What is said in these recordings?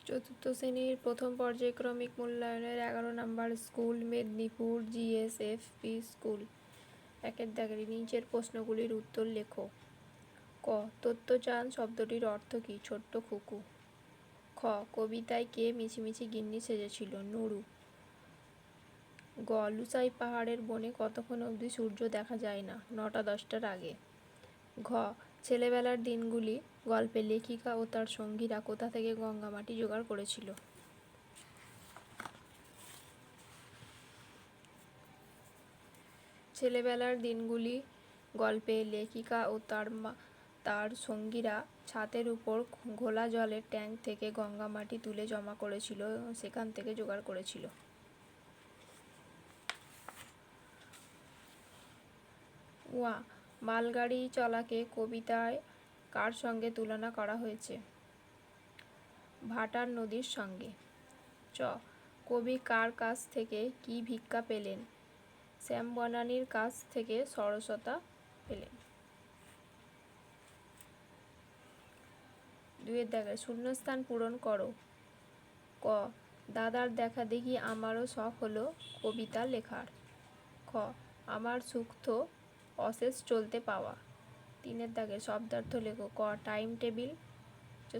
চতুর্থ শ্রেণীর প্রথম পর্যায়ক্রমিক মূল্যায়নের 11 নম্বর স্কুল মেদিনীপুর জিএসএফপি স্কুল। একের দাগের নিচের প্রশ্নগুলির উত্তর লেখো। ক. তত্ত্বচান শব্দটির অর্থ কী? ছোট্ট খুকু। খ. কবিতায় কে মিছিমিছি গিন্নি সেজেছিল? নুরু। গ. লুসাই পাহাড়ের বনে কতক্ষণ অবধি সূর্য দেখা যায় না? 9টা 10টার আগে। ঘ. ছেলেবেলার দিনগুলি গল্পের লেখিকা ও তার সঙ্গীরা কোথা থেকে গঙ্গামাটি জোগাড় করেছিল? ছেলেবেলার দিনগুলি গল্পে লেখিকা ও তার সঙ্গীরা ছাদের উপর ঘোলা জলের ট্যাঙ্ক থেকে গঙ্গামাটি তুলে জমা করেছিল এবং সেখান থেকে জোগাড় করেছিল। ওয়া. মালগাড়ি চলাকে কবিতায় কার সঙ্গে তুলনা করা হয়েছে? ভাটার নদীর সঙ্গে। চ. কবি কার কাছ থেকে কি ভিক্ষা পেলেন? শ্যাম বনানীর কাছ থেকে সরসতা পেলেন। 2-এর দাগে শূন্যস্থান পূরণ করো। ক. দাদার দেখা দেখি আমারও শখ হলো কবিতা লেখার। খ. আমার সুখ তো অশেষ চলতে পাওয়া। 3-এর দাগে শব্দার্থ লেখো। ক. টাইম টেবিল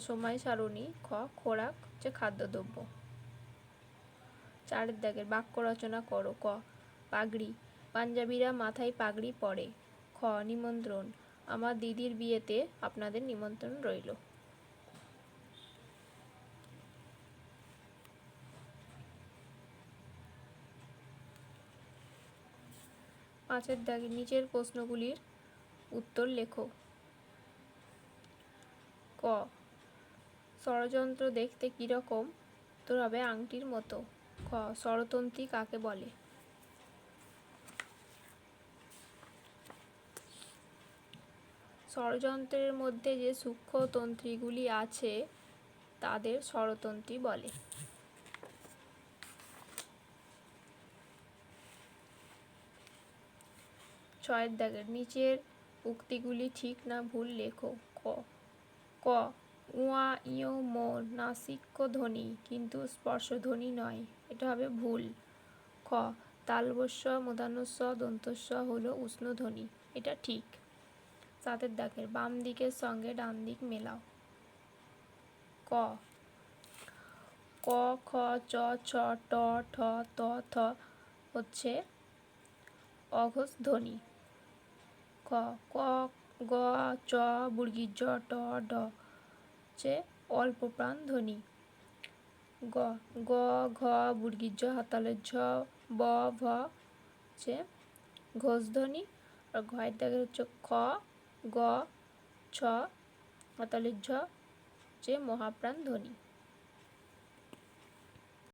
সময় সারণী। খ. খোরাক খাদ্যদ্রব্য। 4-এর দাগের বাক্য রচনা করো। ক. পাগড়ি পাঞ্জাবিরা মাথায় পাগড়ি পরে। খ. নিমন্ত্রণ আমার দিদির বিয়েতে আপনাদের নিমন্ত্রণ রইল। 5-এর দাগে নিচের প্রশ্নগুলির উত্তর লেখো। ক. ষড়যন্ত্র দেখতে কীরকম? উত্তর হবে আংটির মতো। খ. স্বরতন্ত্রী কাকে বলে? ষড়যন্ত্রের মধ্যে যে সূক্ষ্ম তন্ত্রীগুলি আছে তাদের স্বরতন্ত্রী বলে। ছয়ের দাগের নিচের উক্তিগুলি ঠিক না ভুল লেখো। ক. উয়া ইয় মো নাসিক্য ধ্বনি কিন্তু স্পর্শধ্বনি নয়, এটা হবে ভুল। খ. তালবস্য মূর্ধন্যস্ব দন্তস্ব হলো উষ্ণ ধ্বনি, এটা ঠিক। 7-এর দাগের বাম দিকের সঙ্গে ডান দিক মেলাও। ক. ক, খ, চ, ছ, ট, ঠ, ত, থ হচ্ছে অঘোষ ধ্বনি। খ. ক, গ, চ, জ, ট, ড হচ্ছে অল্প প্রাণ ধ্বনি। গ. গ, ঘ, জ, ঝ, ব, ভ হচ্ছে ঘোষ ধ্বনি। আর ঘয়ের দাগে হচ্ছে খ, গ, ছ, ঝ হচ্ছে মহাপ্রাণ ধ্বনি।